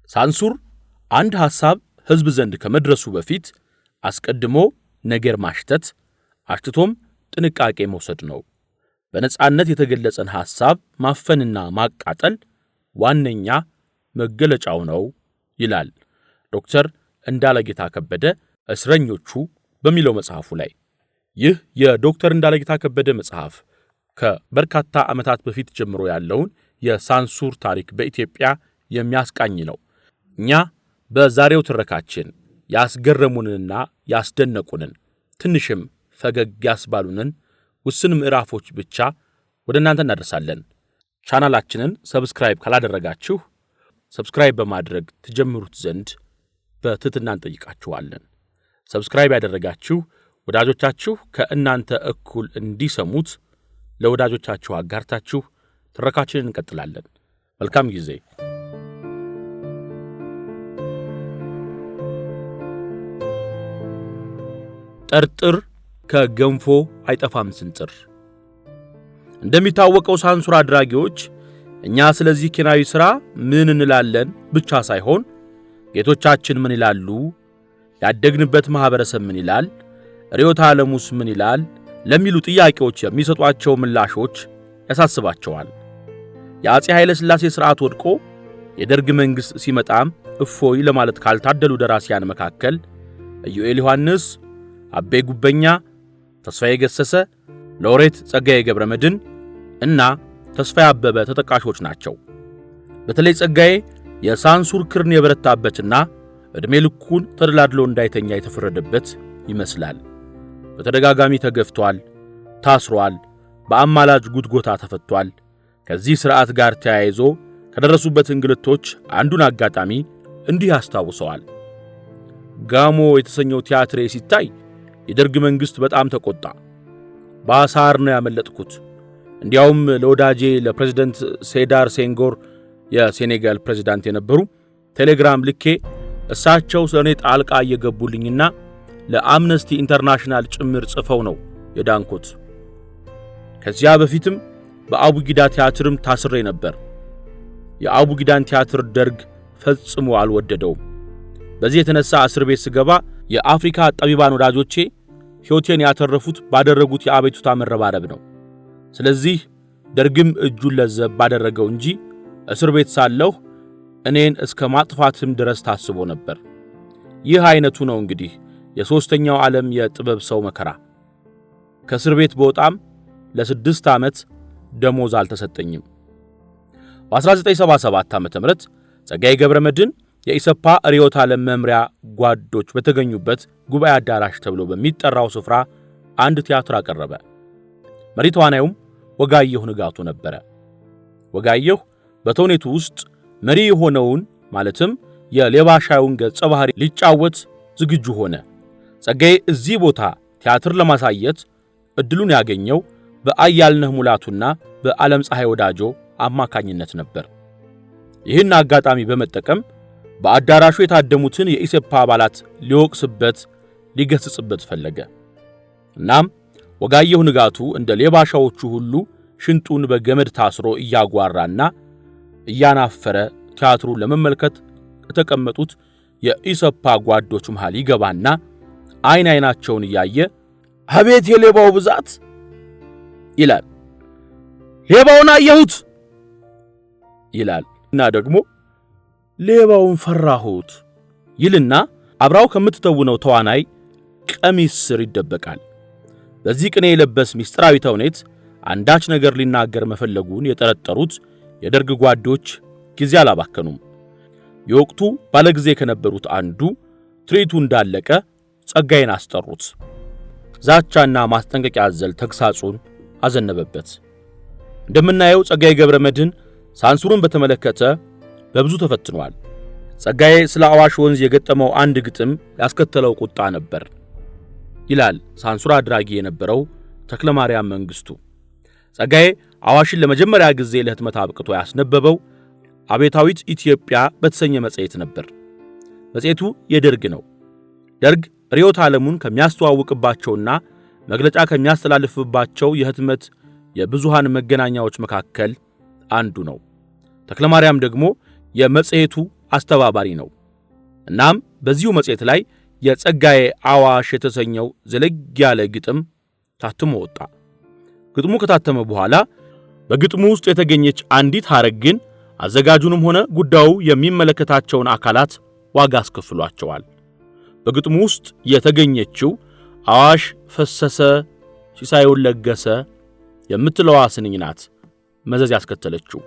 ሳንሱር አንድ ሐሳብ ህዝብ ዘንድ ከመድረሱ በፊት አስቀድሞ ነገር ማሽተት አሽትቶም ጥንቃቄ መውሰድ ነው። በነጻነት የተገለጸን ሐሳብ ማፈንና ማቃጠል ዋነኛ መገለጫው ነው ይላል ዶክተር እንዳለጌታ ከበደ እስረኞቹ በሚለው መጽሐፉ ላይ። ይህ የዶክተር እንዳለጌታ ከበደ መጽሐፍ ከበርካታ ዓመታት በፊት ጀምሮ ያለውን የሳንሱር ታሪክ በኢትዮጵያ የሚያስቃኝ ነው። እኛ በዛሬው ትረካችን ያስገረሙንና ያስደነቁንን ትንሽም ፈገግ ያስባሉንን ውስን ምዕራፎች ብቻ ወደ እናንተ እናደርሳለን። ቻናላችንን ሰብስክራይብ ካላደረጋችሁ ሰብስክራይብ በማድረግ ትጀምሩት ዘንድ በትህትና እንጠይቃችኋለን። ሰብስክራይብ ያደረጋችሁ ወዳጆቻችሁ ከእናንተ እኩል እንዲሰሙት ለወዳጆቻችሁ አጋርታችሁ ትረካችንን እንቀጥላለን። መልካም ጊዜ። ጠርጥር ከገንፎ አይጠፋም ስንጥር። እንደሚታወቀው ሳንሱር አድራጊዎች እኛ ስለዚህ ኪናዊ ሥራ ምን እንላለን ብቻ ሳይሆን ጌቶቻችን ምን ይላሉ፣ ያደግንበት ማህበረሰብ ምን ይላል፣ ርዕዮተ ዓለሙስ ምን ይላል ለሚሉ ጥያቄዎች የሚሰጧቸው ምላሾች ያሳስባቸዋል። የአፄ ኃይለ ሥላሴ ሥርዓት ወድቆ የደርግ መንግሥት ሲመጣም እፎይ ለማለት ካልታደሉ ደራሲያን መካከል ኢዩኤል ዮሐንስ፣ አቤ ጉበኛ፣ ተስፋዬ ገሰሰ፣ ሎሬት ጸጋዬ ገብረመድኅን እና ተስፋዬ አበበ ተጠቃሾች ናቸው። በተለይ ጸጋዬ የሳንሱር ክርን የበረታበትና ዕድሜ ልኩን ተደላድሎ እንዳይተኛ የተፈረደበት ይመስላል። በተደጋጋሚ ተገፍቷል፣ ታስሯል፣ በአማላጅ ጉትጎታ ተፈቷል። ከዚህ ሥርዓት ጋር ተያይዞ ከደረሱበት እንግልቶች አንዱን አጋጣሚ እንዲህ ያስታውሰዋል። ጋሞ የተሰኘው ቲያትሬ ሲታይ የደርግ መንግሥት በጣም ተቆጣ። በአሳር ነው ያመለጥኩት። እንዲያውም ለወዳጄ ለፕሬዝዳንት ሴዳር ሴንጎር የሴኔጋል ፕሬዝዳንት የነበሩ ቴሌግራም ልኬ እሳቸው ስለኔ ጣልቃ እየገቡልኝና ለአምነስቲ ኢንተርናሽናል ጭምር ጽፈው ነው የዳንኩት። ከዚያ በፊትም በአቡጊዳ ቲያትርም ታስሬ ነበር። የአቡጊዳን ቲያትር ደርግ ፈጽሞ አልወደደውም። በዚህ የተነሳ እስር ቤት ስገባ የአፍሪካ ጠቢባን ወዳጆቼ ሕይወቴን ያተረፉት ባደረጉት የአቤቱታ መረባረብ ነው። ስለዚህ ደርግም እጁን ለዘብ ባደረገው እንጂ እስር ቤት ሳለሁ እኔን እስከ ማጥፋትም ድረስ ታስቦ ነበር። ይህ አይነቱ ነው እንግዲህ የሦስተኛው ዓለም የጥበብ ሰው መከራ። ከእስር ቤት በወጣም ለ6 ዓመት ደሞዝ አልተሰጠኝም። በ1977 ዓ.ም ጸጋዬ ገብረመድኅን የኢሰፓ ርዕዮተ ዓለም መምሪያ ጓዶች በተገኙበት ጉባኤ አዳራሽ ተብሎ በሚጠራው ስፍራ አንድ ቲያትር አቀረበ። መሪ ተዋናዩም ወጋየሁ ንጋቱ ነበረ። ወጋየሁ በተውኔቱ ውስጥ መሪ የሆነውን ማለትም የሌባ ሻዩን ገጸ ባህሪ ሊጫወት ዝግጁ ሆነ። ጸጋዬ እዚህ ቦታ ቲያትር ለማሳየት እድሉን ያገኘው በአያልነህ ሙላቱና በዓለም ፀሐይ ወዳጆ አማካኝነት ነበር። ይህን አጋጣሚ በመጠቀም በአዳራሹ የታደሙትን የኢሰፓ አባላት ሊወቅስበት ሊገስጽበት ፈለገ። እናም ወጋየሁ ንጋቱ እንደ ሌባ ሻዎቹ ሁሉ ሽንጡን በገመድ ታስሮ እያጓራና እያናፈረ ቲያትሩን ለመመልከት ከተቀመጡት የኢሰፓ ጓዶች መሃል ይገባና አይን አይናቸውን እያየ አቤት የሌባው ብዛት ይላል። ሌባውን አየሁት ይላል እና ደግሞ ሌባውን ፈራሁት ይልና አብራው ከምትተውነው ተዋናይ ቀሚስ ስር ይደበቃል። በዚህ ቅኔ የለበስ ሚስጥራዊ ተውኔት አንዳች ነገር ሊናገር መፈለጉን የጠረጠሩት የደርግ ጓዶች ጊዜ አላባከኑም። የወቅቱ ባለጊዜ ከነበሩት አንዱ ትርኢቱ እንዳለቀ ጸጋዬን አስጠሩት። ዛቻና ማስጠንቀቂያ አዘል ተግሳጹን አዘነበበት። እንደምናየው ጸጋዬ ገብረመድኅን ሳንሱርን በተመለከተ በብዙ ተፈትኗል። ጸጋዬ ስለ አዋሽ ወንዝ የገጠመው አንድ ግጥም ያስከተለው ቁጣ ነበር ይላል ሳንሱር አድራጊ የነበረው ተክለማርያም መንግስቱ። ጸጋዬ አዋሽን ለመጀመሪያ ጊዜ ለህትመት አብቅቶ ያስነበበው አቤታዊት ኢትዮጵያ በተሰኘ መጽሔት ነበር። መጽሔቱ የደርግ ነው። ደርግ ርዕዮተ ዓለሙን ከሚያስተዋውቅባቸውና መግለጫ ከሚያስተላልፍባቸው የህትመት የብዙሃን መገናኛዎች መካከል አንዱ ነው። ተክለማርያም ደግሞ የመጽሔቱ አስተባባሪ ነው። እናም በዚሁ መጽሔት ላይ የጸጋዬ አዋሽ የተሰኘው ዘለግ ያለ ግጥም ታትሞ ወጣ። ግጥሙ ከታተመ በኋላ በግጥሙ ውስጥ የተገኘች አንዲት ሐረግ ግን አዘጋጁንም ሆነ ጉዳዩ የሚመለከታቸውን አካላት ዋጋ አስከፍሏቸዋል። በግጥሙ ውስጥ የተገኘችው አዋሽ ፈሰሰ ሲሳዩን ለገሰ የምትለዋ ስንኝ ናት መዘዝ ያስከተለችው።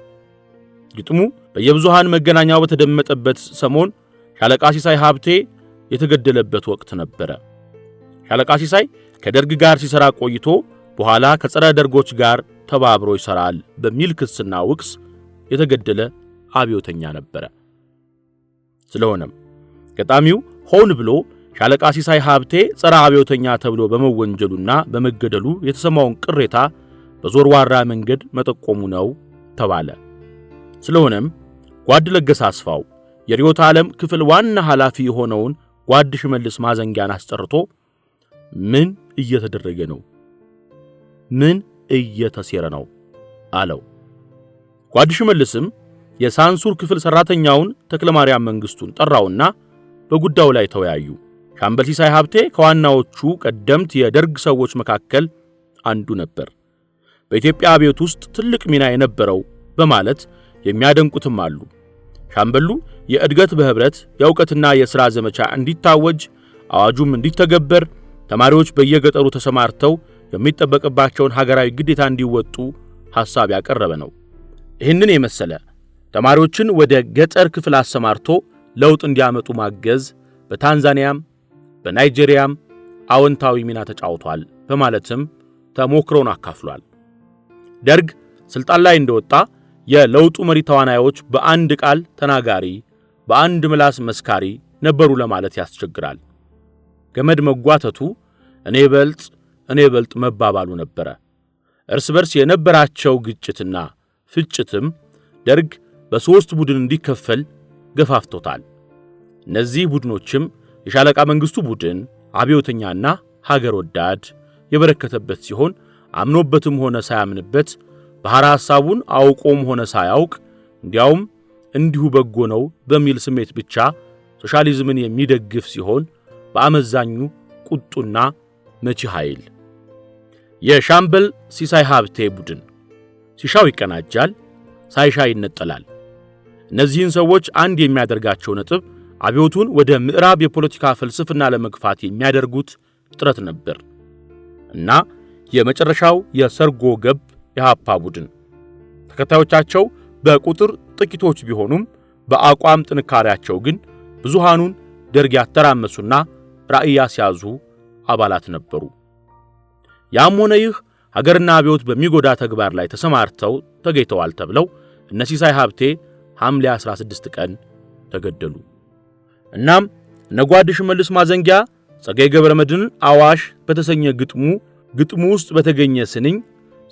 ግጥሙ በየብዙሃን መገናኛው በተደመጠበት ሰሞን ሻለቃ ሲሳይ ሀብቴ የተገደለበት ወቅት ነበረ። ሻለቃ ሲሳይ ከደርግ ጋር ሲሰራ ቆይቶ በኋላ ከጸረ ደርጎች ጋር ተባብሮ ይሰራል በሚል ክስና ውክስ የተገደለ አብዮተኛ ነበረ። ስለሆነም ገጣሚው ሆን ብሎ ሻለቃ ሲሳይ ሀብቴ ጸረ አብዮተኛ ተብሎ በመወንጀሉና በመገደሉ የተሰማውን ቅሬታ በዞርዋራ መንገድ መጠቆሙ ነው ተባለ። ስለሆነም ጓድ ለገሰ አስፋው የርዕዮተ ዓለም ክፍል ዋና ኃላፊ የሆነውን ጓድ ሽመልስ ማዘንጊያን አስጠርቶ ምን እየተደረገ ነው? ምን እየተሴረ ነው አለው። ጓድ ሽመልስም የሳንሱር ክፍል ሰራተኛውን ተክለማርያም መንግስቱን ጠራውና በጉዳዩ ላይ ተወያዩ። ሻምበል ሲሳይ ሀብቴ ከዋናዎቹ ቀደምት የደርግ ሰዎች መካከል አንዱ ነበር። በኢትዮጵያ አብዮት ውስጥ ትልቅ ሚና የነበረው በማለት የሚያደንቁትም አሉ። ሻምበሉ የእድገት በህብረት የእውቀትና የሥራ ዘመቻ እንዲታወጅ አዋጁም እንዲተገበር ተማሪዎች በየገጠሩ ተሰማርተው የሚጠበቅባቸውን ሀገራዊ ግዴታ እንዲወጡ ሐሳብ ያቀረበ ነው። ይህንን የመሰለ ተማሪዎችን ወደ ገጠር ክፍል አሰማርቶ ለውጥ እንዲያመጡ ማገዝ በታንዛኒያም በናይጄሪያም አዎንታዊ ሚና ተጫውቷል በማለትም ተሞክሮን አካፍሏል። ደርግ ስልጣን ላይ እንደወጣ የለውጡ መሪ ተዋናዮች በአንድ ቃል ተናጋሪ በአንድ ምላስ መስካሪ ነበሩ ለማለት ያስቸግራል። ገመድ መጓተቱ እኔ በልጥ መባባሉ ነበረ። እርስ በርስ የነበራቸው ግጭትና ፍጭትም ደርግ በሶስት ቡድን እንዲከፈል ገፋፍቶታል። እነዚህ ቡድኖችም የሻለቃ መንግስቱ ቡድን አብዮተኛና ሀገር ወዳድ የበረከተበት ሲሆን አምኖበትም ሆነ ሳያምንበት ባህራ ሐሳቡን አውቆም ሆነ ሳያውቅ እንዲያውም እንዲሁ በጎ ነው በሚል ስሜት ብቻ ሶሻሊዝምን የሚደግፍ ሲሆን በአመዛኙ ቁጡና መቺ ኃይል። የሻምበል ሲሳይ ሀብቴ ቡድን ሲሻው ይቀናጃል፣ ሳይሻ ይነጠላል። እነዚህን ሰዎች አንድ የሚያደርጋቸው ነጥብ አብዮቱን ወደ ምዕራብ የፖለቲካ ፍልስፍና ለመግፋት የሚያደርጉት ጥረት ነበር እና የመጨረሻው የሰርጎ ገብ የሃፓ ቡድን ተከታዮቻቸው በቁጥር ጥቂቶች ቢሆኑም በአቋም ጥንካሬያቸው ግን ብዙሃኑን ደርግ ያተራመሱና ራዕይ ያስያዙ አባላት ነበሩ። ያም ሆነ ይህ ሀገርና አብዮት በሚጎዳ ተግባር ላይ ተሰማርተው ተገኝተዋል ተብለው እነ ሲሳይ ሀብቴ ሐምሌ 16 ቀን ተገደሉ። እናም እነ ጓድ ሽመልስ ማዘንጊያ ጸጋዬ ገብረመድህን አዋሽ በተሰኘ ግጥሙ ውስጥ በተገኘ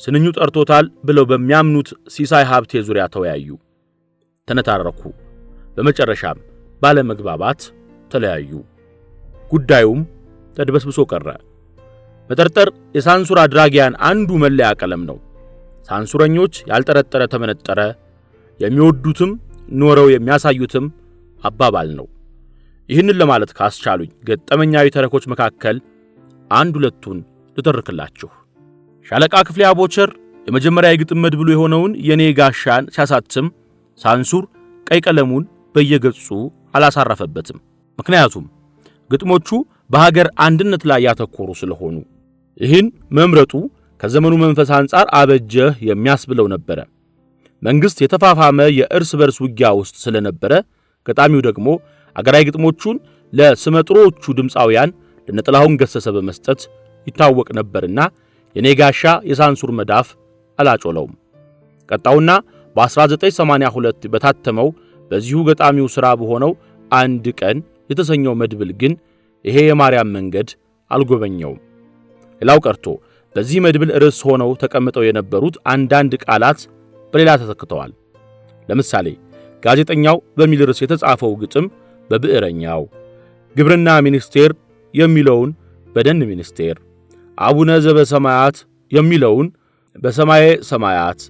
ስንኙ ጠርቶታል ብለው በሚያምኑት ሲሳይ ሀብቴ ዙሪያ ተወያዩ፣ ተነታረኩ። በመጨረሻም ባለመግባባት ተለያዩ። ጉዳዩም ተድበስብሶ ቀረ። መጠርጠር የሳንሱር አድራጊያን አንዱ መለያ ቀለም ነው። ሳንሱረኞች ያልጠረጠረ ተመነጠረ የሚወዱትም ኖረው የሚያሳዩትም አባባል ነው። ይህንን ለማለት ካስቻሉኝ ገጠመኛዊ ተረኮች መካከል አንድ ሁለቱን ልተርክላችሁ። ሻለቃ ክፍሌ አቦቸር የመጀመሪያ የግጥም መድብሉ የሆነውን የኔ ጋሻን ሲያሳትም ሳንሱር ቀይ ቀለሙን በየገጹ አላሳረፈበትም። ምክንያቱም ግጥሞቹ በሀገር አንድነት ላይ ያተኮሩ ስለሆኑ ይህን መምረጡ ከዘመኑ መንፈስ አንጻር አበጀህ የሚያስብለው ነበረ። መንግስት የተፋፋመ የእርስ በርስ ውጊያ ውስጥ ስለነበረ ገጣሚው ደግሞ አገራዊ ግጥሞቹን ለስመጥሮቹ ድምፃውያን ለነጥላሁን ገሰሰ በመስጠት ይታወቅ ነበርና የኔ ጋሻ የሳንሱር መዳፍ አላጮለውም። ቀጣውና በ1982 በታተመው በዚሁ ገጣሚው ሥራ በሆነው አንድ ቀን የተሰኘው መድብል ግን ይሄ የማርያም መንገድ አልጎበኘውም። ሌላው ቀርቶ በዚህ መድብል ርዕስ ሆነው ተቀምጠው የነበሩት አንዳንድ ቃላት በሌላ ተተክተዋል። ለምሳሌ ጋዜጠኛው በሚል ርዕስ የተጻፈው ግጥም በብዕረኛው፣ ግብርና ሚኒስቴር የሚለውን በደን ሚኒስቴር፣ አቡነ ዘበሰማያት የሚለውን በሰማየ ሰማያት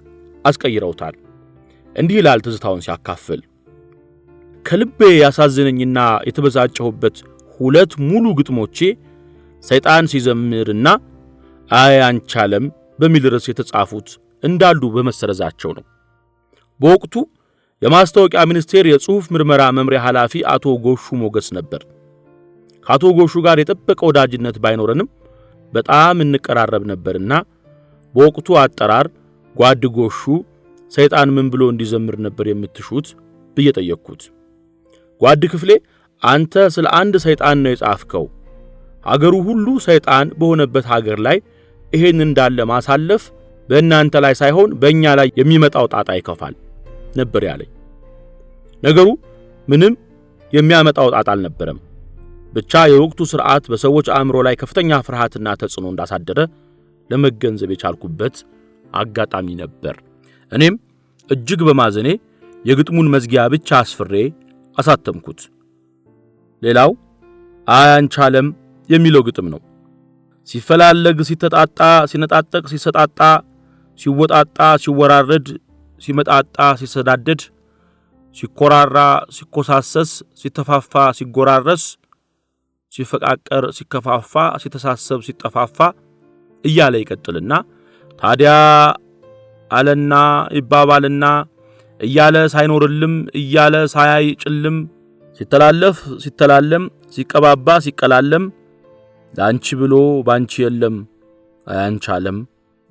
አስቀይረውታል። እንዲህ ይላል ትዝታውን ሲያካፍል። ከልቤ ያሳዝነኝና የተበሳጨሁበት ሁለት ሙሉ ግጥሞቼ ሰይጣን ሲዘምርና አይ አንቺ ዓለም በሚል ርዕስ የተጻፉት እንዳሉ በመሰረዛቸው ነው። በወቅቱ የማስታወቂያ ሚኒስቴር የጽሑፍ ምርመራ መምሪያ ኃላፊ አቶ ጎሹ ሞገስ ነበር። ከአቶ ጎሹ ጋር የጠበቀ ወዳጅነት ባይኖረንም በጣም እንቀራረብ ነበርና በወቅቱ አጠራር ጓድ ጎሹ ሰይጣን ምን ብሎ እንዲዘምር ነበር የምትሹት ብዬ ጠየቅኩት። ጓድ ክፍሌ አንተ ስለ አንድ ሰይጣን ነው የጻፍከው፣ ሀገሩ ሁሉ ሰይጣን በሆነበት ሀገር ላይ ይሄን እንዳለ ማሳለፍ በእናንተ ላይ ሳይሆን በእኛ ላይ የሚመጣው ጣጣ ይከፋል ነበር ያለኝ። ነገሩ ምንም የሚያመጣው ጣጣ አልነበረም። ብቻ የወቅቱ ሥርዓት በሰዎች አእምሮ ላይ ከፍተኛ ፍርሃትና ተጽዕኖ እንዳሳደረ ለመገንዘብ የቻልኩበት አጋጣሚ ነበር። እኔም እጅግ በማዘኔ የግጥሙን መዝጊያ ብቻ አስፍሬ አሳተምኩት። ሌላው አይ አንቺ ዓለም የሚለው ግጥም ነው። ሲፈላለግ ሲተጣጣ ሲነጣጠቅ ሲሰጣጣ ሲወጣጣ ሲወራረድ ሲመጣጣ ሲሰዳደድ ሲኮራራ ሲኮሳሰስ ሲተፋፋ ሲጎራረስ ሲፈቃቀር ሲከፋፋ ሲተሳሰብ ሲጠፋፋ እያለ ይቀጥልና ታዲያ አለና ይባባልና እያለ ሳይኖርልም እያለ ሳያይ ጭልም ሲተላለፍ ሲተላለም ሲቀባባ ሲቀላለም ላንቺ ብሎ ባንቺ የለም አንቺ ዓለም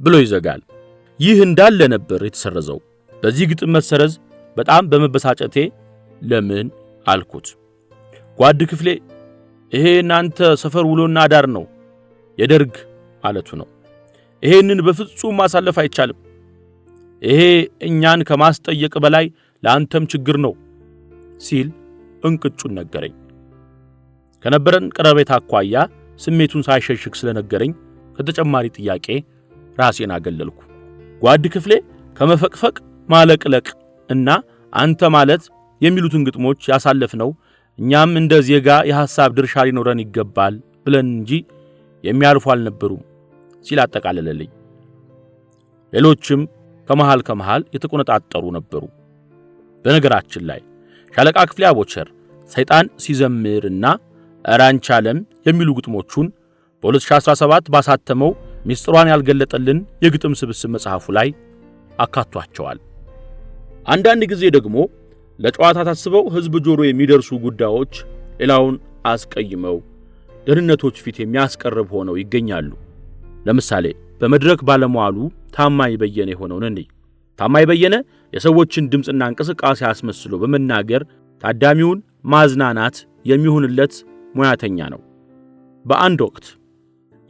ብሎ ይዘጋል። ይህ እንዳለ ነበር የተሰረዘው። በዚህ ግጥም መሰረዝ በጣም በመበሳጨቴ ለምን አልኩት። ጓድ ክፍሌ ይሄ እናንተ ሰፈር ውሎና ዳር ነው የደርግ ማለቱ ነው። ይሄንን በፍጹም ማሳለፍ አይቻልም። ይሄ እኛን ከማስጠየቅ በላይ ለአንተም ችግር ነው ሲል እንቅጩን ነገረኝ። ከነበረን ቀረቤታ አኳያ ስሜቱን ሳይሸሽግ ስለነገረኝ ከተጨማሪ ጥያቄ ራሴን አገለልኩ። ጓድ ክፍሌ ከመፈቅፈቅ ማለቅለቅ እና አንተ ማለት የሚሉትን ግጥሞች ያሳለፍነው እኛም እንደ ዜጋ የሐሳብ ድርሻ ሊኖረን ይገባል ብለን እንጂ የሚያልፉ አልነበሩም ሲል አጠቃለለልኝ። ሌሎችም ከመሃል የተቆነጣጠሩ ነበሩ። በነገራችን ላይ ሻለቃ ክፍሌ አቦቸር ሰይጣን ሲዘምርና ኧረ አንቺ ዓለም የሚሉ ግጥሞቹን በ2017 ባሳተመው ሚስጥሯን ያልገለጠልን የግጥም ስብስብ መጽሐፉ ላይ አካቷቸዋል። አንዳንድ ጊዜ ደግሞ ለጨዋታ ታስበው ሕዝብ ጆሮ የሚደርሱ ጉዳዮች ሌላውን አስቀይመው ደህንነቶች ፊት የሚያስቀርብ ሆነው ይገኛሉ። ለምሳሌ በመድረክ ባለሟሉ ታማኝ በየነ የሆነውን እንይ። ታማኝ በየነ የሰዎችን ድምጽና እንቅስቃሴ አስመስሎ በመናገር ታዳሚውን ማዝናናት የሚሆንለት ሙያተኛ ነው። በአንድ ወቅት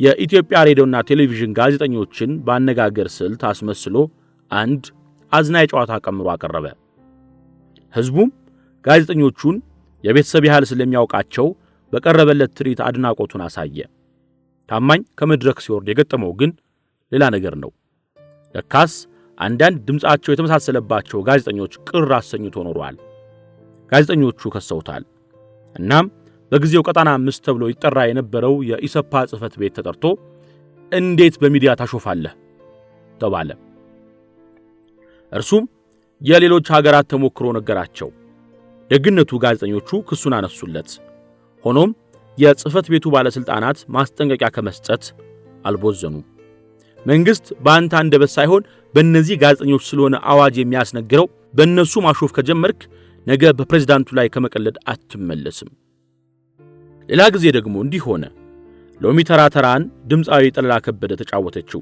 የኢትዮጵያ ሬዲዮና ቴሌቪዥን ጋዜጠኞችን ባነጋገር ስልት አስመስሎ አንድ አዝናኝ ጨዋታ ቀምሮ አቀረበ። ሕዝቡም ጋዜጠኞቹን የቤተሰብ ያህል ስለሚያውቃቸው በቀረበለት ትርኢት አድናቆቱን አሳየ። ታማኝ ከመድረክ ሲወርድ የገጠመው ግን ሌላ ነገር ነው። ለካስ አንዳንድ ድምጻቸው የተመሳሰለባቸው ጋዜጠኞች ቅር አሰኝቶ ኖረዋል። ጋዜጠኞቹ ከሰውታል። እናም በጊዜው ቀጣና 5 ተብሎ ይጠራ የነበረው የኢሰፓ ጽሕፈት ቤት ተጠርቶ እንዴት በሚዲያ ታሾፋለህ ተባለ። እርሱም የሌሎች ሀገራት ተሞክሮ ነገራቸው። ደግነቱ ጋዜጠኞቹ ክሱን አነሱለት። ሆኖም የጽሕፈት ቤቱ ባለስልጣናት ማስጠንቀቂያ ከመስጠት አልቦዘኑም። መንግስት በአንተ አንደበት ሳይሆን በእነዚህ ጋዜጠኞች ስለሆነ አዋጅ የሚያስነግረው በእነሱ ማሾፍ ከጀመርክ ነገ በፕሬዝዳንቱ ላይ ከመቀለድ አትመለስም። ሌላ ጊዜ ደግሞ እንዲህ ሆነ። ሎሚ ተራ ተራን ድምፃዊ ጠለላ ከበደ ተጫወተችው።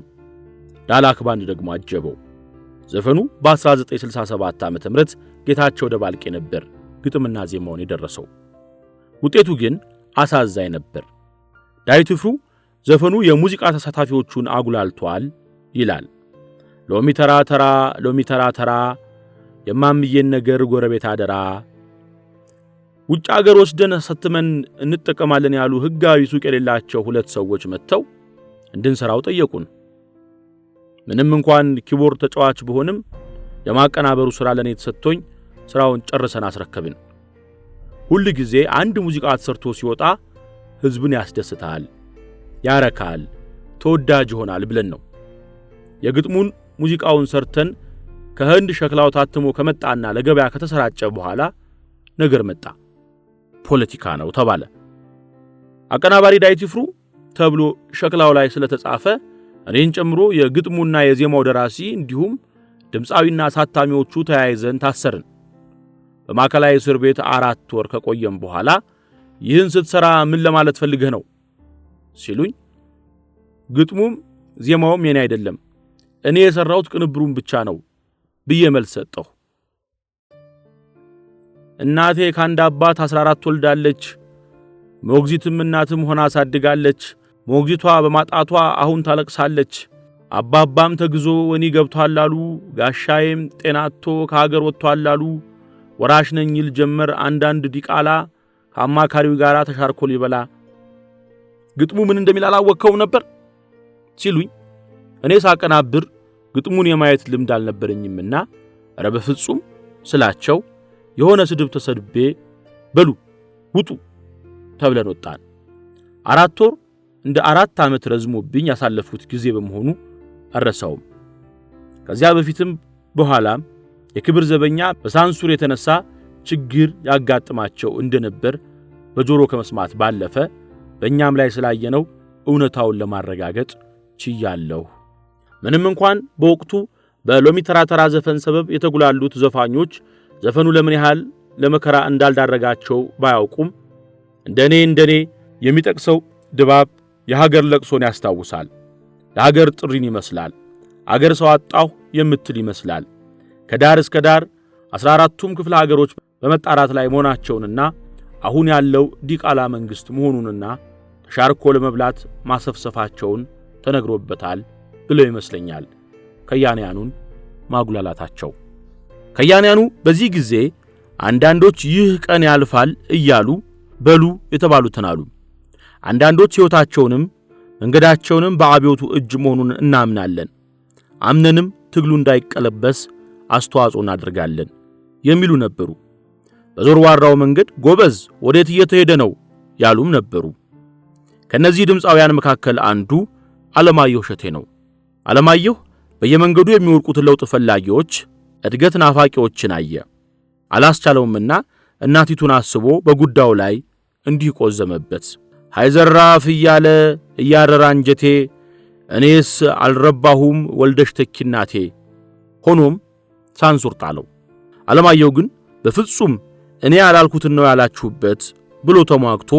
ዳላክ ባንድ ደግሞ አጀበው። ዘፈኑ በ1967 ዓ.ም ጌታቸው ደባልቄ ነበር ግጥምና ዜማውን የደረሰው። ውጤቱ ግን አሳዛኝ ነበር። ዳዊት ፍሩ ዘፈኑ የሙዚቃ ተሳታፊዎቹን አጉላልቷል ይላል። ሎሚ ተራ ተራ ሎሚ ተራ ተራ የማምዬን ነገር ጎረቤት አደራ፣ ውጭ አገር ወስደን ሰትመን እንጠቀማለን ያሉ ሕጋዊ ሱቅ የሌላቸው ሁለት ሰዎች መጥተው እንድንሰራው ጠየቁን። ምንም እንኳን ኪቦርድ ተጫዋች ብሆንም የማቀናበሩ ሥራ ለኔ ተሰጥቶኝ ሥራውን ጨርሰን አስረከብን። ሁሉ ጊዜ አንድ ሙዚቃ ተሰርቶ ሲወጣ ሕዝብን ያስደስታል፣ ያረካል፣ ተወዳጅ ይሆናል ብለን ነው። የግጥሙን ሙዚቃውን ሰርተን ከህንድ ሸክላው ታትሞ ከመጣና ለገበያ ከተሰራጨ በኋላ ነገር መጣ። ፖለቲካ ነው ተባለ። አቀናባሪ ዳዊት ይፍሩ ተብሎ ሸክላው ላይ ስለተጻፈ እኔን ጨምሮ የግጥሙና የዜማው ደራሲ እንዲሁም ድምፃዊና አሳታሚዎቹ ተያይዘን ታሰርን። በማዕከላዊ እስር ቤት 4 ወር ከቆየም በኋላ ይህን ስትሰራ ምን ለማለት ፈልገህ ነው ሲሉኝ ግጥሙም ዜማውም የኔ አይደለም እኔ የሰራሁት ቅንብሩን ብቻ ነው ብዬ መልስ ሰጠሁ። እናቴ ካንድ አባት 14 ወልዳለች። ሞግዚትም እናትም ሆና አሳድጋለች። ሞግዚቷ በማጣቷ አሁን ታለቅሳለች። አባባም ተግዞ ወኒ ገብቷል አሉ። ጋሻዬም ጤናቶ ከሀገር ወጥቷል አሉ። ወራሽ ነኝ ይል ጀመር አንዳንድ ዲቃላ ከአማካሪው ጋር ተሻርኮ ሊበላ። ግጥሙ ምን እንደሚል አላወቀውም ነበር ሲሉኝ እኔ ሳቀናብር ግጥሙን የማየት ልምድ አልነበረኝምና ኧረ በፍጹም ስላቸው የሆነ ስድብ ተሰድቤ በሉ ውጡ ተብለን ወጣን። 4 ወር እንደ 4 ዓመት ረዝሞብኝ ያሳለፉት ጊዜ በመሆኑ አረሳውም። ከዚያ በፊትም በኋላም የክብር ዘበኛ በሳንሱር የተነሳ ችግር ያጋጥማቸው እንደነበር በጆሮ ከመስማት ባለፈ በእኛም ላይ ስላየነው እውነታውን ለማረጋገጥ ችያለሁ። ምንም እንኳን በወቅቱ በሎሚ ተራተራ ዘፈን ሰበብ የተጉላሉት ዘፋኞች ዘፈኑ ለምን ያህል ለመከራ እንዳልዳረጋቸው ባያውቁም እንደኔ የሚጠቅሰው ድባብ የሀገር ለቅሶን ያስታውሳል። ለሀገር ጥሪን ይመስላል። አገር ሰው አጣሁ የምትል ይመስላል። ከዳር እስከ ዳር 14ቱም ክፍለ ሀገሮች በመጣራት ላይ መሆናቸውንና አሁን ያለው ዲቃላ መንግስት መሆኑንና ተሻርኮ ለመብላት ማሰፍሰፋቸውን ተነግሮበታል ብለው ይመስለኛል ከያንያኑን ማጉላላታቸው። ከያንያኑ በዚህ ጊዜ አንዳንዶች ይህ ቀን ያልፋል እያሉ በሉ የተባሉትን አሉ። አንዳንዶች ሕይወታቸውንም መንገዳቸውንም በአብዮቱ እጅ መሆኑን እናምናለን፣ አምነንም ትግሉ እንዳይቀለበስ አስተዋጽኦ እናደርጋለን የሚሉ ነበሩ። በዞርዋራው መንገድ ጎበዝ ወዴት እየተሄደ ነው ያሉም ነበሩ። ከነዚህ ድምፃውያን መካከል አንዱ አለማየሁ እሸቴ ነው። አለማየሁ በየመንገዱ የሚወርቁትን ለውጥ ፈላጊዎች እድገት ናፋቂዎችን አየ። አላስቻለውምና እናቲቱን አስቦ በጉዳዩ ላይ እንዲህ ቆዘመበት። ሃይዘራፍ እያለ እያረራ አንጀቴ እኔስ አልረባሁም ወልደሽ ተኪናቴ። ሆኖም ሳንሱር ጣለው። አለማየሁ ግን በፍጹም እኔ ያላልኩትን ነው ያላችሁበት ብሎ ተሟግቶ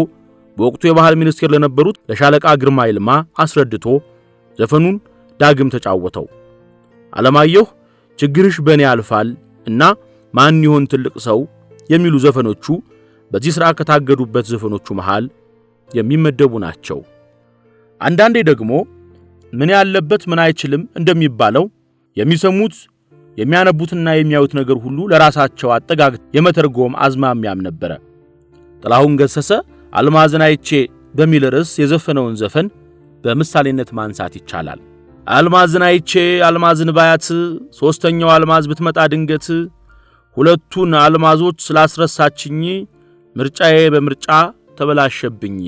በወቅቱ የባህል ሚኒስቴር ለነበሩት ለሻለቃ ግርማ ይልማ አስረድቶ ዘፈኑን ዳግም ተጫወተው። አለማየሁ ችግርሽ በእኔ ያልፋል እና ማን ይሆን ትልቅ ሰው የሚሉ ዘፈኖቹ በዚህ ሥራ ከታገዱበት ዘፈኖቹ መሃል የሚመደቡ ናቸው። አንዳንዴ ደግሞ ምን ያለበት ምን አይችልም እንደሚባለው የሚሰሙት የሚያነቡትና የሚያዩት ነገር ሁሉ ለራሳቸው አጠጋግ የመተርጎም አዝማሚያም ነበረ። ጥላሁን ገሰሰ አልማዝን አይቼ በሚል ርዕስ የዘፈነውን ዘፈን በምሳሌነት ማንሳት ይቻላል። አልማዝን አይቼ አልማዝን ባያት ሶስተኛው አልማዝ ብትመጣ ድንገት ሁለቱን አልማዞች ስላስረሳችኝ ምርጫዬ በምርጫ ተበላሸብኝ።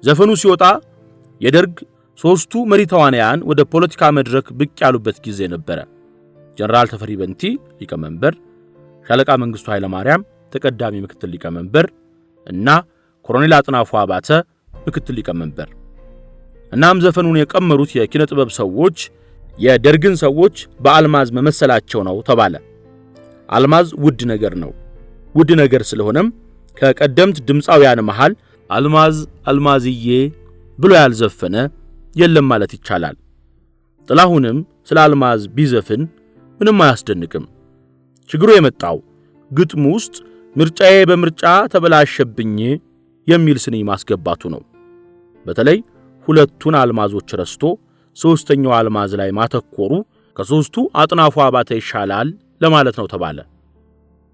ዘፈኑ ሲወጣ የደርግ 3ቱ መሪ ተዋናያን ወደ ፖለቲካ መድረክ ብቅ ያሉበት ጊዜ ነበረ። ጀነራል ተፈሪ በንቲ ሊቀመንበር፣ ሻለቃ መንግስቱ ኃይለ ማርያም ተቀዳሚ ምክትል ሊቀመንበር እና ኮሎኔል አጥናፉ አባተ ምክትል ሊቀመንበር። እናም ዘፈኑን የቀመሩት የኪነ ጥበብ ሰዎች የደርግን ሰዎች በአልማዝ መመሰላቸው ነው ተባለ። አልማዝ ውድ ነገር ነው። ውድ ነገር ስለሆነም ከቀደምት ድምፃውያን መሃል አልማዝ አልማዝዬ ብሎ ያልዘፈነ የለም ማለት ይቻላል። ጥላሁንም ስለ አልማዝ ቢዘፍን ምንም አያስደንቅም። ችግሩ የመጣው ግጥሙ ውስጥ ምርጫዬ በምርጫ ተበላሸብኝ የሚል ስንኝ ማስገባቱ ነው። በተለይ ሁለቱን አልማዞች ረስቶ ሶስተኛው አልማዝ ላይ ማተኮሩ ከሶስቱ አጥናፉ አባተ ይሻላል ለማለት ነው ተባለ።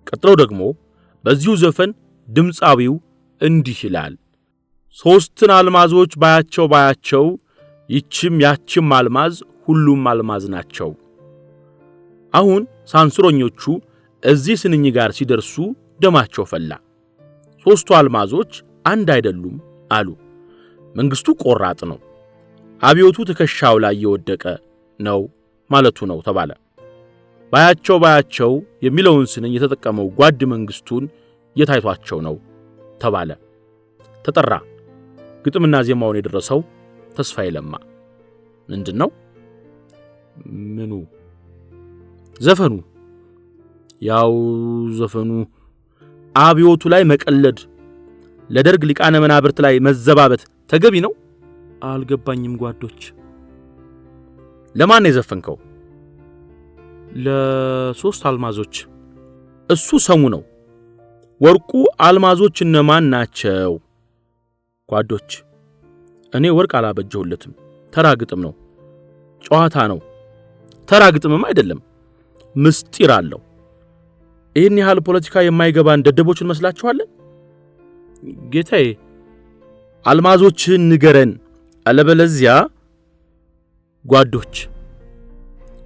ቀጥሎ ደግሞ በዚሁ ዘፈን ድምፃዊው እንዲህ ይላል። ሶስትን አልማዞች ባያቸው ይችም ያችም አልማዝ ሁሉም አልማዝ ናቸው። አሁን ሳንሱሮኞቹ እዚህ ስንኝ ጋር ሲደርሱ ደማቸው ፈላ። ሶስቱ አልማዞች አንድ አይደሉም አሉ። መንግስቱ ቆራጥ ነው፣ አብዮቱ ትከሻው ላይ የወደቀ ነው ማለቱ ነው ተባለ። ባያቸው የሚለውን ስንኝ የተጠቀመው ጓድ መንግስቱን የታይቷቸው ነው ተባለ። ተጠራ። ግጥምና ዜማውን የደረሰው ተስፋዬ ለማ። ምንድነው? ምኑ? ዘፈኑ። ያው ዘፈኑ አብዮቱ ላይ መቀለድ፣ ለደርግ ሊቃነ መናብርት ላይ መዘባበት ተገቢ ነው? አልገባኝም ጓዶች። ለማን ነው የዘፈንከው? ለሶስት አልማዞች። እሱ ሰሙ ነው። ወርቁ አልማዞች እነማን ናቸው? ጓዶች፣ እኔ ወርቅ አላበጀሁለትም። ተራ ግጥም ነው። ጨዋታ ነው። ተራ ግጥምም አይደለም፣ ምስጢር አለው። ይህን ያህል ፖለቲካ የማይገባን ደደቦች እንመስላችኋለን? ጌታዬ፣ አልማዞችን ንገረን፣ አለበለዚያ። ጓዶች፣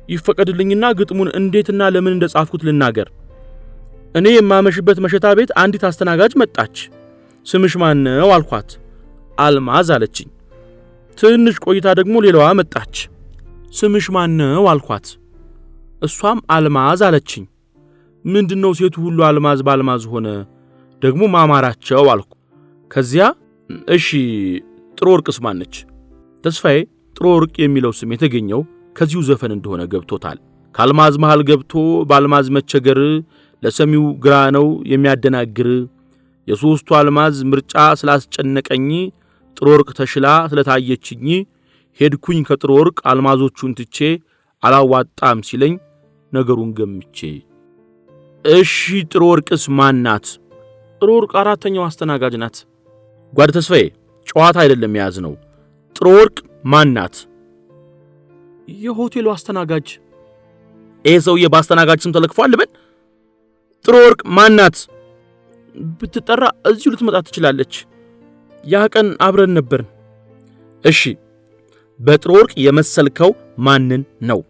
ይፈቀድልኝና ግጥሙን እንዴትና ለምን እንደጻፍኩት ልናገር። እኔ የማመሽበት መሸታ ቤት አንዲት አስተናጋጅ መጣች። ስምሽ ማን ነው አልኳት። አልማዝ አለችኝ። ትንሽ ቆይታ ደግሞ ሌላዋ መጣች። ስምሽ ማን ነው አልኳት። እሷም አልማዝ አለችኝ። ምንድነው ሴቱ ሁሉ አልማዝ ባልማዝ ሆነ? ደግሞ ማማራቸው አልኩ። ከዚያ እሺ ጥሩ ወርቅስ ማነች? ተስፋዬ ጥሩ ወርቅ የሚለው ስም የተገኘው ከዚሁ ዘፈን እንደሆነ ገብቶታል። ካልማዝ መሃል ገብቶ ባልማዝ መቸገር ለሰሚው ግራ ነው የሚያደናግር። የሶስቱ አልማዝ ምርጫ ስላስጨነቀኝ ጥሩ ወርቅ ተሽላ ስለታየችኝ ሄድኩኝ ከጥሩ ወርቅ አልማዞቹን ትቼ አላዋጣም ሲለኝ ነገሩን ገምቼ። እሺ ጥሩ ወርቅስ ማናት? ጥሩ ወርቅ አራተኛው አስተናጋጅ ናት። ጓድ ተስፋዬ ጨዋታ አይደለም የያዝነው። ጥሩ ወርቅ ማናት? የሆቴሉ አስተናጋጅ። ሰውዬ በአስተናጋጅ ስም ተለክፏል ልበል? ጥሩ ወርቅ ማናት? ብትጠራ እዚሁ ልትመጣ ትችላለች። ያ ቀን አብረን ነበርን። እሺ በጥሩ ወርቅ የመሰልከው ማንን ነው?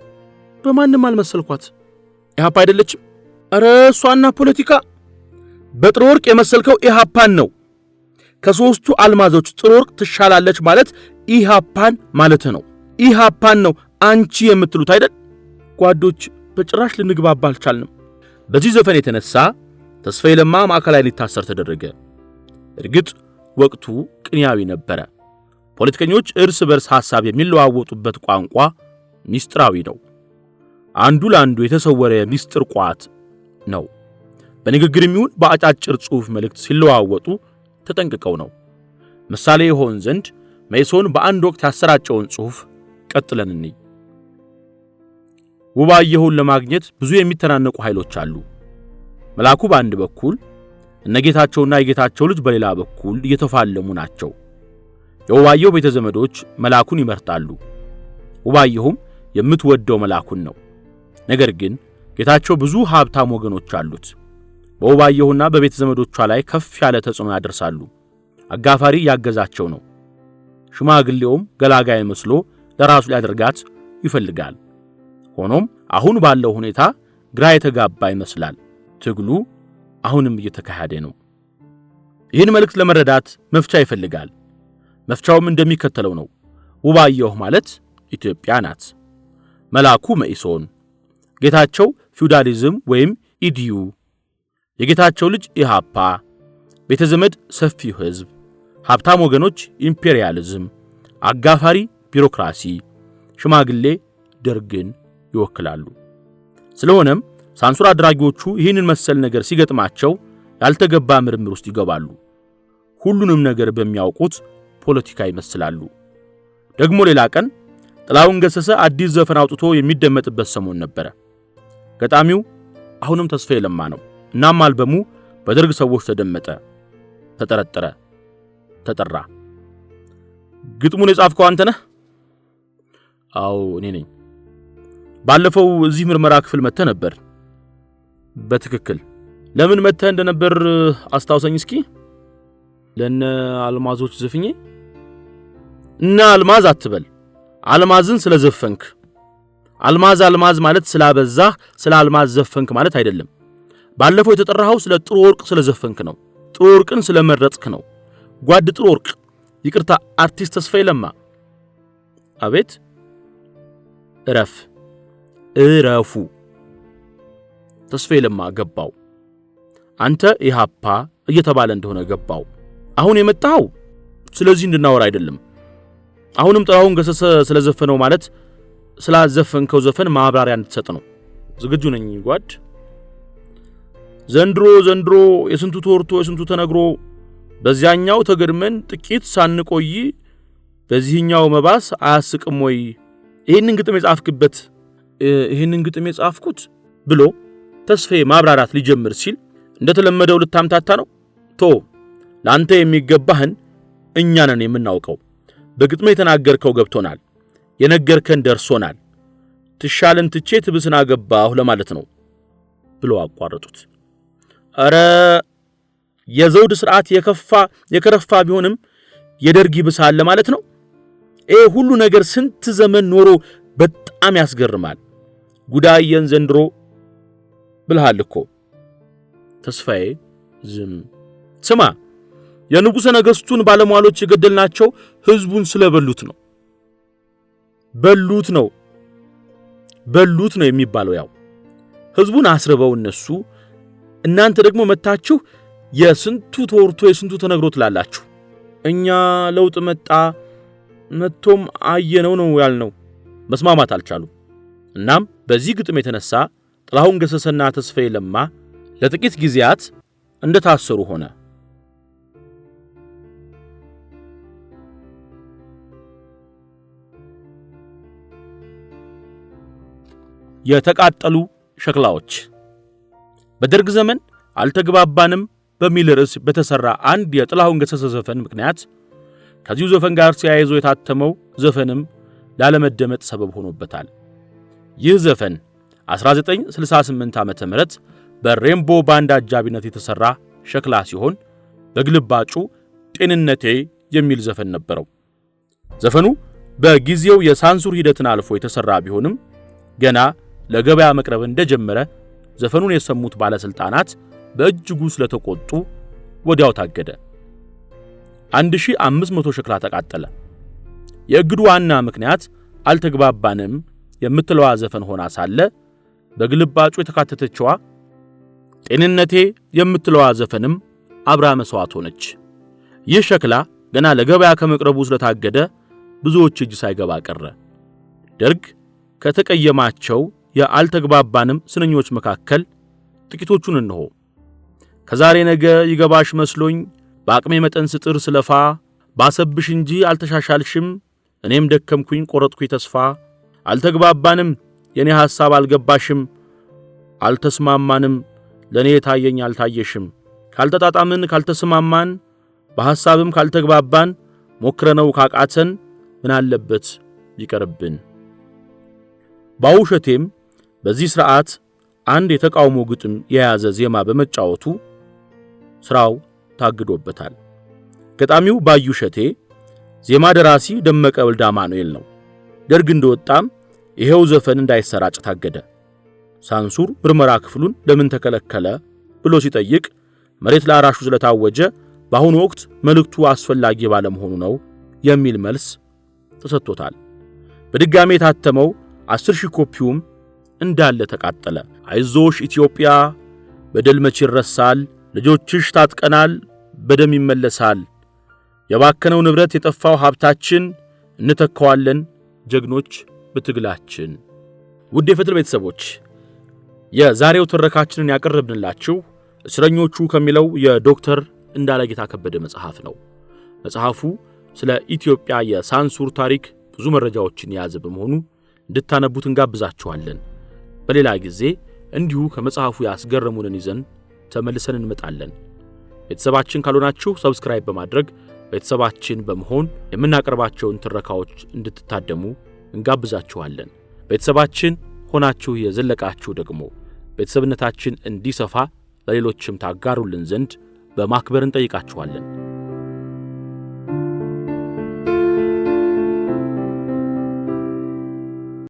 በማንም አልመሰልኳት። ኢህአፓ አይደለችም? ኧረ እሷና ፖለቲካ። በጥሩ ወርቅ የመሰልከው ኢህአፓን ነው። ከሶስቱ አልማዞች ጥሩ ወርቅ ትሻላለች ማለት ኢህአፓን ማለት ነው። ኢህአፓን ነው አንቺ የምትሉት አይደል? ጓዶች በጭራሽ ልንግባባ አልቻልንም። በዚህ ዘፈን የተነሳ ተስፋዬ ለማ ማዕከላዊ ሊታሰር ተደረገ። እርግጥ ወቅቱ ቅንያዊ ነበረ። ፖለቲከኞች እርስ በርስ ሐሳብ የሚለዋወጡበት ቋንቋ ሚስጥራዊ ነው። አንዱ ለአንዱ የተሰወረ ሚስጥር ቋት ነው። በንግግር የሚሆን በአጫጭር ጽሑፍ መልእክት ሲለዋወጡ ተጠንቅቀው ነው። ምሳሌ ይሆን ዘንድ መይሶን በአንድ ወቅት ያሰራጨውን ጽሑፍ ቀጥለን እንይ። ውባየሁን ለማግኘት ብዙ የሚተናነቁ ኃይሎች አሉ። መላኩ በአንድ በኩል እነጌታቸውና የጌታቸው ልጅ በሌላ በኩል እየተፋለሙ ናቸው። የውባየሁ ቤተ ዘመዶች መላኩን ይመርጣሉ። ውባየሁም የምትወደው መላኩን ነው። ነገር ግን ጌታቸው ብዙ ሀብታም ወገኖች አሉት። በውባየሁና በቤተ ዘመዶቿ ላይ ከፍ ያለ ተጽዕኖ ያደርሳሉ። አጋፋሪ ያገዛቸው ነው። ሽማግሌውም ገላጋይ መስሎ ለራሱ ሊያደርጋት ይፈልጋል። ሆኖም አሁን ባለው ሁኔታ ግራ የተጋባ ይመስላል። ትግሉ አሁንም እየተካሄደ ነው። ይህን መልእክት ለመረዳት መፍቻ ይፈልጋል። መፍቻውም እንደሚከተለው ነው። ውባየሁ ማለት ኢትዮጵያ ናት። መላኩ መኢሶን፣ ጌታቸው ፊውዳሊዝም ወይም ኢዲዩ፣ የጌታቸው ልጅ ኢሃፓ፣ ቤተ ዘመድ ሰፊው ሕዝብ፣ ሀብታም ወገኖች ኢምፔሪያሊዝም፣ አጋፋሪ ቢሮክራሲ፣ ሽማግሌ ደርግን ይወክላሉ። ስለሆነም ሳንሱር አድራጊዎቹ ይህንን መሰል ነገር ሲገጥማቸው ያልተገባ ምርምር ውስጥ ይገባሉ። ሁሉንም ነገር በሚያውቁት ፖለቲካ ይመስላሉ። ደግሞ ሌላ ቀን ጥላሁን ገሰሰ አዲስ ዘፈን አውጥቶ የሚደመጥበት ሰሞን ነበረ። ገጣሚው አሁንም ተስፋዬ ለማ ነው። እናም አልበሙ በደርግ ሰዎች ተደመጠ፣ ተጠረጠረ፣ ተጠራ። ግጥሙን የጻፍከው አንተ ነህ? አዎ እኔ ነኝ። ባለፈው እዚህ ምርመራ ክፍል መጥተህ ነበር። በትክክል። ለምን መጥተህ እንደነበር አስታውሰኝ እስኪ። ለነ አልማዞች ዘፍኜ እና አልማዝ አትበል። አልማዝን ስለዘፈንክ። አልማዝ ማለት ስላበዛህ ስለ አልማዝ ዘፈንክ ማለት አይደለም። ባለፈው የተጠራኸው ስለ ጥሩ ወርቅ ስለዘፈንክ ነው። ጥሩ ወርቅን ስለመረጥክ ነው። ጓድ ጥሩ ወርቅ፣ ይቅርታ አርቲስት ተስፋዬ ለማ። አቤት። እረፉ። ተስፋዬ ለማ ገባው። አንተ ኢሃፓ እየተባለ እንደሆነ ገባው። አሁን የመጣው ስለዚህ እንድናወራ አይደለም። አሁንም ጥላሁን ገሰሰ ስለዘፈነው ማለት ስላዘፈንከው ዘፈን ማብራሪያ እንድትሰጥ ነው። ዝግጁ ነኝ ጓድ። ዘንድሮ የስንቱ ተወርቶ የስንቱ ተነግሮ በዚያኛው ተገድመን ጥቂት ሳንቆይ በዚህኛው መባስ አያስቅም ወይ? ይሄንን ግጥም የጻፍኩት ብሎ ተስፋዬ ማብራራት ሊጀምር ሲል እንደተለመደው ልታምታታ ነው። ላንተ የሚገባህን እኛ ነን የምናውቀው። በግጥሜ የተናገርከው ገብቶናል፣ የነገርከን ደርሶናል። ትሻለን ትቼ ትብስና ገባሁ ለማለት ነው ብሎ አቋረጡት። አረ የዘውድ ሥርዓት የከረፋ ቢሆንም የደርግ ይብሳል ለማለት ነው። ሁሉ ነገር ስንት ዘመን ኖሮ በጣም ያስገርማል። ጉዳየን ዘንድሮ ብልሃል እኮ። ተስፋዬ ዝም። ስማ፣ የንጉሠ ነገሥቱን ባለሟሎች የገደልናቸው ሕዝቡን ስለበሉት ነው። በሉት ነው የሚባለው። ያው ሕዝቡን አስርበው እነሱ፣ እናንተ ደግሞ መታችሁ የስንቱ ተወርቶ የስንቱ ተነግሮ ትላላችሁ። እኛ ለውጥ መጥቶም አየነው ነው ያልነው። መስማማት አልቻሉም። እናም በዚህ ግጥም የተነሳ ጥላሁን ገሰሰና ተስፋዬ ለማ ለጥቂት ጊዜያት እንደታሰሩ ሆነ። የተቃጠሉ ሸክላዎች። በደርግ ዘመን አልተግባባንም በሚል ርዕስ በተሰራ አንድ የጥላሁን ገሰሰ ዘፈን ምክንያት ከዚሁ ዘፈን ጋር ተያይዞ የታተመው ዘፈንም ላለመደመጥ ሰበብ ሆኖበታል። ይህ ዘፈን 1968 ዓመተ ምህረት በሬምቦ ባንድ አጃቢነት የተሰራ ሸክላ ሲሆን በግልባጩ ጤንነቴ የሚል ዘፈን ነበረው። ዘፈኑ በጊዜው የሳንሱር ሂደትን አልፎ የተሰራ ቢሆንም ገና ለገበያ መቅረብ እንደጀመረ ዘፈኑን የሰሙት ባለስልጣናት በእጅጉ ስለተቆጡ ወዲያው ታገደ። 1500 ሸክላ ተቃጠለ። የእግዱ ዋና ምክንያት አልተግባባንም የምትለዋ ዘፈን ሆና ሳለ በግልባጩ የተካተተችዋ ጤንነቴ የምትለዋ ዘፈንም አብራ መስዋዕት ሆነች። ይህ ሸክላ ገና ለገበያ ከመቅረቡ ስለታገደ ብዙዎች እጅ ሳይገባ ቀረ። ደርግ ከተቀየማቸው የአልተግባባንም ስንኞች መካከል ጥቂቶቹን እንሆ። ከዛሬ ነገ ይገባሽ መስሎኝ በአቅሜ መጠን ስጥር ስለፋ ባሰብሽ እንጂ አልተሻሻልሽም እኔም ደከምኩኝ ቆረጥኩኝ ተስፋ አልተግባባንም የኔ ሐሳብ አልገባሽም አልተስማማንም ለኔ ታየኝ አልታየሽም ካልተጣጣምን ካልተስማማን በሐሳብም ካልተግባባን ሞክረነው ካቃተን ምን አለበት ይቀርብን። ባውሸቴም በዚህ ሥርዓት አንድ የተቃውሞ ግጥም የያዘ ዜማ በመጫወቱ ስራው ታግዶበታል። ገጣሚው ባዩሸቴ፣ ዜማ ደራሲ ደመቀ ወልደ አማኑኤል ነው። ደርግ እንደወጣም ይሄው ዘፈን እንዳይሰራጭ ታገደ። ሳንሱር ምርመራ ክፍሉን ለምን ተከለከለ ብሎ ሲጠይቅ መሬት ላራሹ ስለታወጀ በአሁኑ ወቅት መልእክቱ አስፈላጊ ባለመሆኑ ነው የሚል መልስ ተሰጥቶታል። በድጋሜ የታተመው 10,000 ኮፒውም እንዳለ ተቃጠለ። አይዞሽ ኢትዮጵያ በደል መቼ ይረሳል፣ ልጆችሽ ታጥቀናል በደም ይመለሳል፣ የባከነው ንብረት የጠፋው ሀብታችን እንተካዋለን ጀግኖች በትግላችን። ውድ የፍትል ቤተሰቦች የዛሬው ትረካችንን ያቀርብንላችሁ እስረኞቹ ከሚለው የዶክተር እንዳለጌታ ከበደ መጽሐፍ ነው። መጽሐፉ ስለ ኢትዮጵያ የሳንሱር ታሪክ ብዙ መረጃዎችን የያዘ በመሆኑ እንድታነቡት እንጋብዛችኋለን። በሌላ ጊዜ እንዲሁ ከመጽሐፉ ያስገረሙንን ይዘን ተመልሰን እንመጣለን። ቤተሰባችን ካልሆናችሁ ሰብስክራይብ በማድረግ ቤተሰባችን በመሆን የምናቀርባቸውን ትረካዎች እንድትታደሙ እንጋብዛችኋለን። ቤተሰባችን ሆናችሁ የዘለቃችሁ ደግሞ ቤተሰብነታችን እንዲሰፋ ለሌሎችም ታጋሩልን ዘንድ በማክበር እንጠይቃችኋለን።